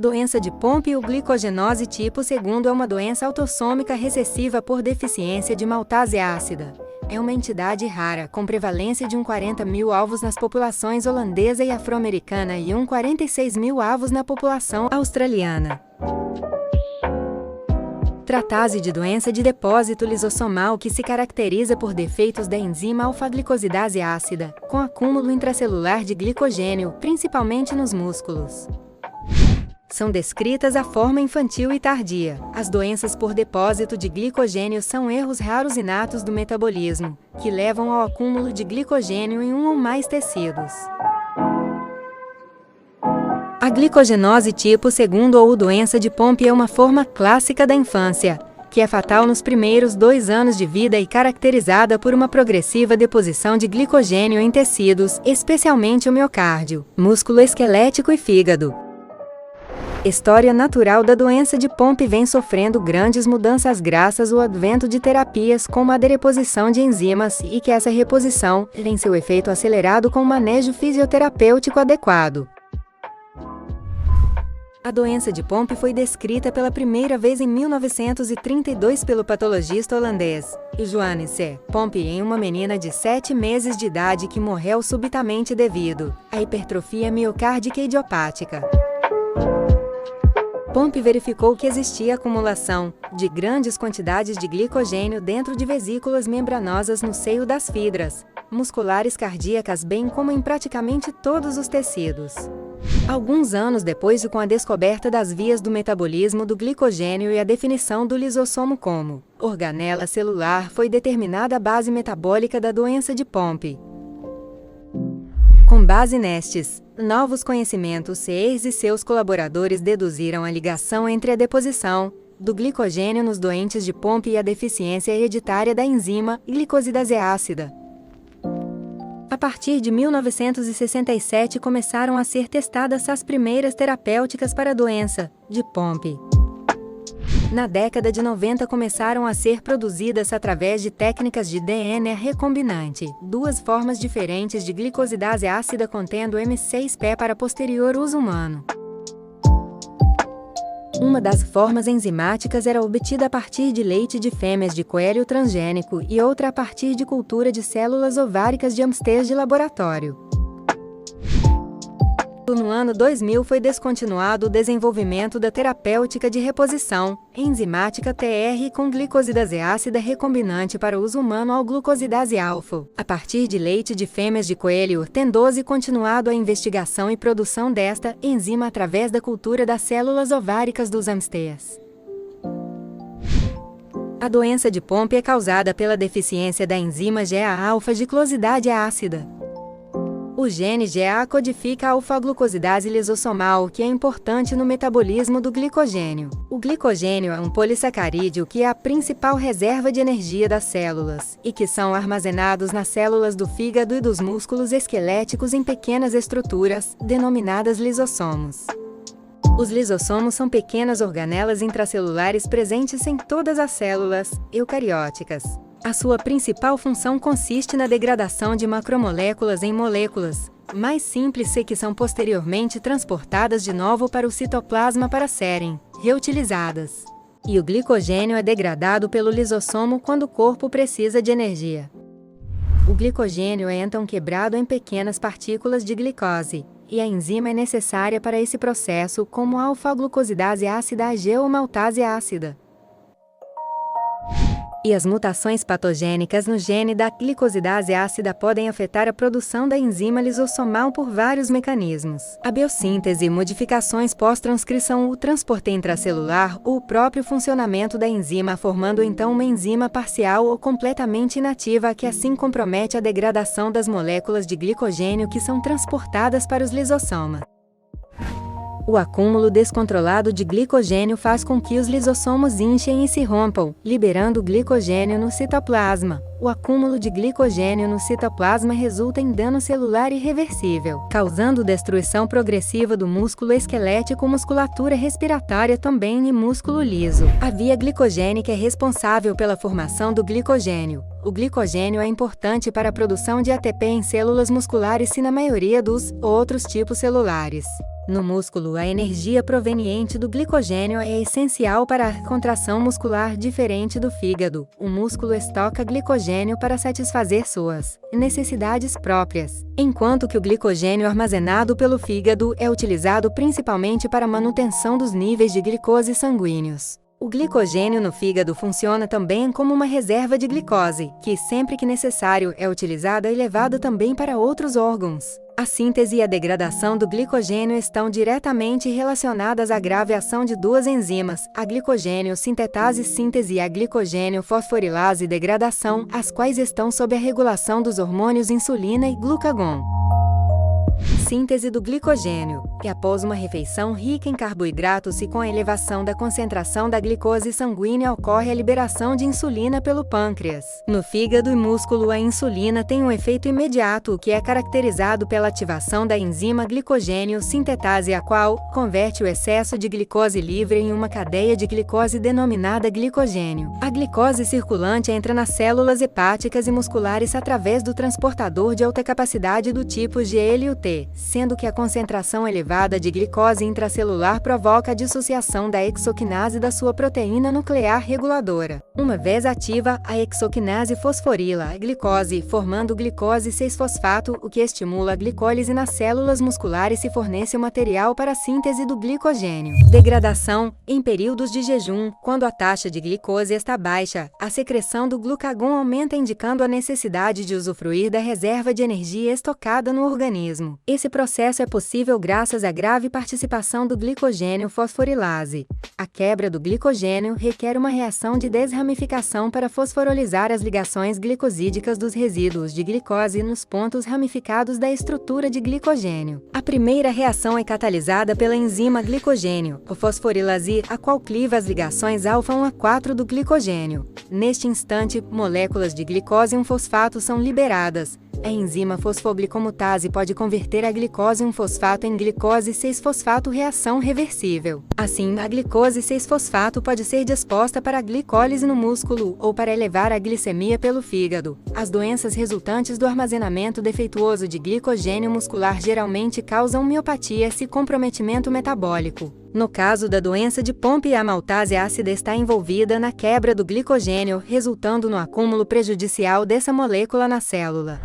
doença de Pompe ou glicogenose tipo 2 é uma doença autossômica recessiva por deficiência de maltase ácida. É uma entidade rara, com prevalência de 40.000 alvos nas populações holandesa e afro-americana e 46.000 alvos na população australiana. Trata-se de doença de depósito lisossomal que se caracteriza por defeitos da enzima alfa-glicosidase ácida, com acúmulo intracelular de glicogênio, principalmente nos músculos. São descritas a forma infantil e tardia. As doenças por depósito de glicogênio são erros raros inatos do metabolismo, que levam ao acúmulo de glicogênio em um ou mais tecidos. A glicogenose tipo 2 ou doença de Pompe é uma forma clássica da infância, que é fatal nos primeiros 2 anos de vida e caracterizada por uma progressiva deposição de glicogênio em tecidos, especialmente o miocárdio, músculo esquelético e fígado. História natural da doença de Pompe vem sofrendo grandes mudanças graças ao advento de terapias como a dereposição de enzimas e que essa reposição tem seu efeito acelerado com manejo fisioterapêutico adequado. A doença de Pompe foi descrita pela primeira vez em 1932 pelo patologista holandês Johannes C. Pompe em uma menina de 7 meses de idade que morreu subitamente devido à hipertrofia miocárdica idiopática. Pompe verificou que existia acumulação de grandes quantidades de glicogênio dentro de vesículas membranosas no seio das fibras musculares cardíacas, bem como em praticamente todos os tecidos. Alguns anos depois, com a descoberta das vias do metabolismo do glicogênio e a definição do lisossomo como organela celular, foi determinada a base metabólica da doença de Pompe. Com base nestes novos conhecimentos, Sears e seus colaboradores deduziram a ligação entre a deposição do glicogênio nos doentes de Pompe e a deficiência hereditária da enzima glicosidase ácida. A partir de 1967 começaram a ser testadas as primeiras terapêuticas para a doença de Pompe. Na década de 90 começaram a ser produzidas através de técnicas de DNA recombinante, 2 formas diferentes de glicosidase ácida contendo M6P para posterior uso humano. Uma das formas enzimáticas era obtida a partir de leite de fêmeas de coelho transgênico e outra a partir de cultura de células ováricas de hamsters de laboratório. No ano 2000 foi descontinuado o desenvolvimento da terapêutica de reposição enzimática TR com glicosidase ácida recombinante para uso humano ao glucosidase alfa, a partir de leite de fêmeas de coelho, tendo-se continuado a investigação e produção desta enzima através da cultura das células ováricas dos hamsters. A doença de Pompe é causada pela deficiência da enzima GA-alfa-gliclosidase ácida. O gene GA codifica a alfa-glucosidase lisossomal, que é importante no metabolismo do glicogênio. O glicogênio é um polissacarídeo que é a principal reserva de energia das células, e que são armazenados nas células do fígado e dos músculos esqueléticos em pequenas estruturas, denominadas lisossomos. Os lisossomos são pequenas organelas intracelulares presentes em todas as células eucarióticas. A sua principal função consiste na degradação de macromoléculas em moléculas mais simples e que são posteriormente transportadas de novo para o citoplasma para serem reutilizadas. E o glicogênio é degradado pelo lisossomo quando o corpo precisa de energia. O glicogênio é então quebrado em pequenas partículas de glicose, e a enzima é necessária para esse processo, como a alfa-glucosidase ácida AG ou maltase ácida. E as mutações patogênicas no gene da glicosidase ácida podem afetar a produção da enzima lisossomal por vários mecanismos. A biossíntese, modificações pós-transcrição, o transporte intracelular ou o próprio funcionamento da enzima, formando então uma enzima parcial ou completamente inativa que assim compromete a degradação das moléculas de glicogênio que são transportadas para os lisossomas. O acúmulo descontrolado de glicogênio faz com que os lisossomos inchem e se rompam, liberando glicogênio no citoplasma. O acúmulo de glicogênio no citoplasma resulta em dano celular irreversível, causando destruição progressiva do músculo esquelético, musculatura respiratória também e músculo liso. A via glicogênica é responsável pela formação do glicogênio. O glicogênio é importante para a produção de ATP em células musculares e na maioria dos outros tipos celulares. No músculo, a energia proveniente do glicogênio é essencial para a contração muscular. Diferente do fígado, o músculo estoca glicogênio para satisfazer suas necessidades próprias, enquanto que o glicogênio armazenado pelo fígado é utilizado principalmente para a manutenção dos níveis de glicose sanguíneos. O glicogênio no fígado funciona também como uma reserva de glicose, que, sempre que necessário, é utilizada e levada também para outros órgãos. A síntese e a degradação do glicogênio estão diretamente relacionadas à grave ação de duas enzimas, a glicogênio sintetase síntese e a glicogênio fosforilase degradação, as quais estão sob a regulação dos hormônios insulina e glucagon. Síntese do glicogênio. E após uma refeição rica em carboidratos e com a elevação da concentração da glicose sanguínea ocorre a liberação de insulina pelo pâncreas. No fígado e músculo, a insulina tem um efeito imediato, que é caracterizado pela ativação da enzima glicogênio sintetase, a qual converte o excesso de glicose livre em uma cadeia de glicose denominada glicogênio. A glicose circulante entra nas células hepáticas e musculares através do transportador de alta capacidade do tipo GLUT, sendo que a concentração elevada de glicose intracelular provoca a dissociação da exoquinase da sua proteína nuclear reguladora. Uma vez ativa, a exoquinase fosforila a glicose, formando glicose 6-fosfato, o que estimula a glicólise nas células musculares e fornece o material para a síntese do glicogênio. Degradação. Em períodos de jejum, quando a taxa de glicose está baixa, a secreção do glucagon aumenta, indicando a necessidade de usufruir da reserva de energia estocada no organismo. Esse processo é possível graças à grave participação do glicogênio fosforilase. A quebra do glicogênio requer uma reação de desramificação para fosforolizar as ligações glicosídicas dos resíduos de glicose nos pontos ramificados da estrutura de glicogênio. A primeira reação é catalisada pela enzima glicogênio, o fosforilase, a qual cliva as ligações alfa-1 a 4 do glicogênio. Neste instante, moléculas de glicose 1-fosfato são liberadas. A enzima fosfoglicomutase pode converter a glicose 1-fosfato em glicose 6-fosfato, reação reversível. Assim, a glicose 6-fosfato pode ser disposta para a glicólise no músculo ou para elevar a glicemia pelo fígado. As doenças resultantes do armazenamento defeituoso de glicogênio muscular geralmente causam miopatia e comprometimento metabólico. No caso da doença de Pompe, a maltase ácida está envolvida na quebra do glicogênio, resultando no acúmulo prejudicial dessa molécula na célula.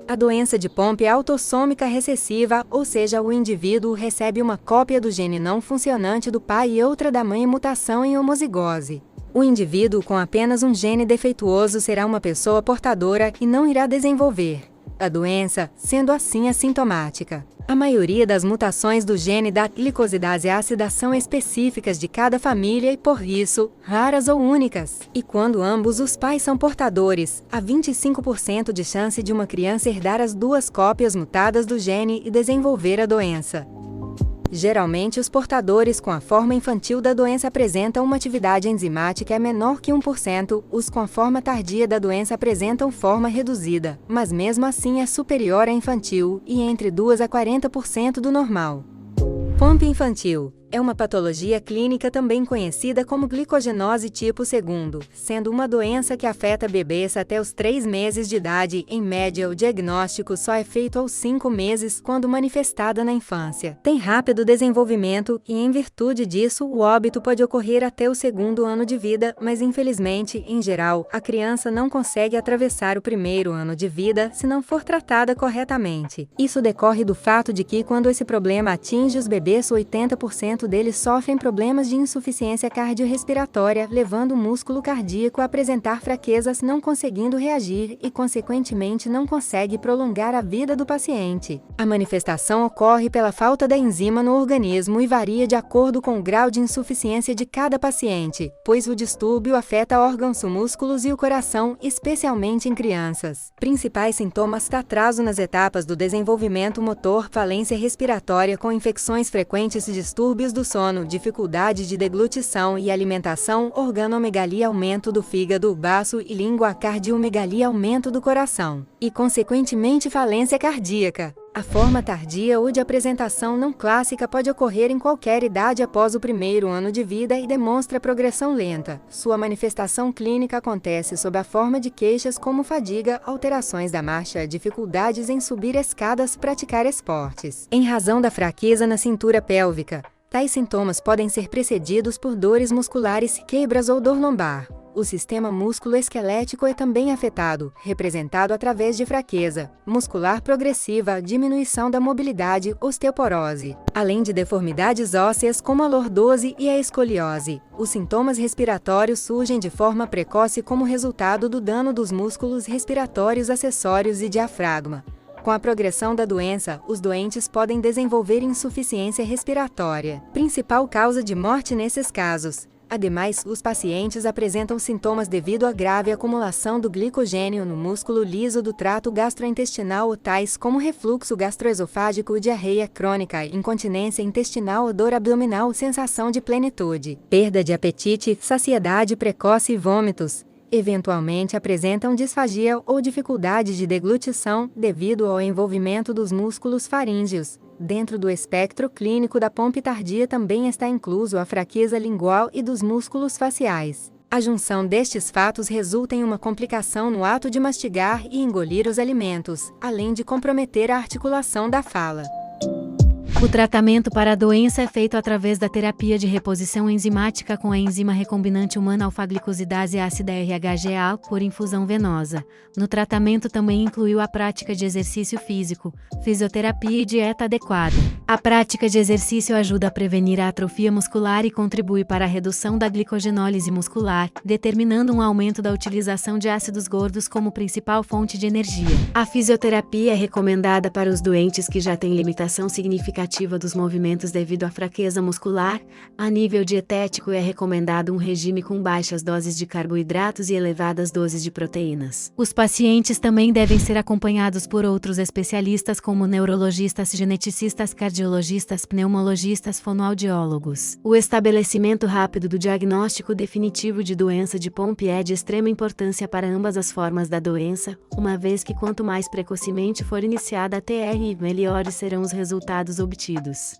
A doença de Pompe é autossômica recessiva, ou seja, o indivíduo recebe uma cópia do gene não funcionante do pai e outra da mãe em mutação em homozigose. O indivíduo com apenas um gene defeituoso será uma pessoa portadora e não irá desenvolver a doença, sendo assim assintomática. A maioria das mutações do gene da glicosidase ácida são específicas de cada família e, por isso, raras ou únicas. E quando ambos os pais são portadores, há 25% de chance de uma criança herdar as duas cópias mutadas do gene e desenvolver a doença. Geralmente, os portadores com a forma infantil da doença apresentam uma atividade enzimática menor que 1%, os com a forma tardia da doença apresentam forma reduzida, mas mesmo assim é superior à infantil e entre 2 a 40% do normal. Pompe infantil é uma patologia clínica também conhecida como glicogenose tipo 2º, sendo uma doença que afeta bebês até os 3 meses de idade. Em média, o diagnóstico só é feito aos 5 meses quando manifestada na infância. Tem rápido desenvolvimento e, em virtude disso, o óbito pode ocorrer até o 2º ano de vida, mas infelizmente, em geral, a criança não consegue atravessar o 1º ano de vida se não for tratada corretamente. Isso decorre do fato de que, quando esse problema atinge os bebês, 80% deles sofrem problemas de insuficiência cardiorrespiratória, levando o músculo cardíaco a apresentar fraquezas, não conseguindo reagir e, consequentemente, não consegue prolongar a vida do paciente. A manifestação ocorre pela falta da enzima no organismo e varia de acordo com o grau de insuficiência de cada paciente, pois o distúrbio afeta órgãos, músculos e o coração, especialmente em crianças. Principais sintomas: atraso nas etapas do desenvolvimento motor, falência respiratória com infecções frequentes, distúrbios do sono, dificuldade de deglutição e alimentação, organomegalia, aumento do fígado, baço e língua, cardiomegalia, aumento do coração e, consequentemente, falência cardíaca. A forma tardia ou de apresentação não clássica pode ocorrer em qualquer idade após o primeiro ano de vida e demonstra progressão lenta. Sua manifestação clínica acontece sob a forma de queixas como fadiga, alterações da marcha, dificuldades em subir escadas, praticar esportes. Em razão da fraqueza na cintura pélvica, tais sintomas podem ser precedidos por dores musculares, quebras ou dor lombar. O sistema músculo-esquelético é também afetado, representado através de fraqueza muscular progressiva, diminuição da mobilidade, osteoporose, além de deformidades ósseas como a lordose e a escoliose. Os sintomas respiratórios surgem de forma precoce como resultado do dano dos músculos respiratórios acessórios e diafragma. Com a progressão da doença, os doentes podem desenvolver insuficiência respiratória, principal causa de morte nesses casos. Ademais, os pacientes apresentam sintomas devido à grave acumulação do glicogênio no músculo liso do trato gastrointestinal, tais como refluxo gastroesofágico, diarreia crônica, incontinência intestinal, dor abdominal, sensação de plenitude, perda de apetite, saciedade precoce e vômitos. Eventualmente apresentam disfagia ou dificuldade de deglutição devido ao envolvimento dos músculos faríngeos. Dentro do espectro clínico da POMP tardia também está incluso a fraqueza lingual e dos músculos faciais. A junção destes fatos resulta em uma complicação no ato de mastigar e engolir os alimentos, além de comprometer a articulação da fala. O tratamento para a doença é feito através da terapia de reposição enzimática com a enzima recombinante humana alfa-glicosidase ácida RHGA por infusão venosa. No tratamento também incluiu a prática de exercício físico, fisioterapia e dieta adequada. A prática de exercício ajuda a prevenir a atrofia muscular e contribui para a redução da glicogenólise muscular, determinando um aumento da utilização de ácidos gordos como principal fonte de energia. A fisioterapia é recomendada para os doentes que já têm limitação significativa dos movimentos devido à fraqueza muscular. A nível dietético é recomendado um regime com baixas doses de carboidratos e elevadas doses de proteínas. Os pacientes também devem ser acompanhados por outros especialistas como neurologistas, geneticistas, cardiologistas, pneumologistas, fonoaudiólogos. O estabelecimento rápido do diagnóstico definitivo de doença de POMP é de extrema importância para ambas as formas da doença, uma vez que quanto mais precocemente for iniciada a TR, melhores serão os resultados obtidos.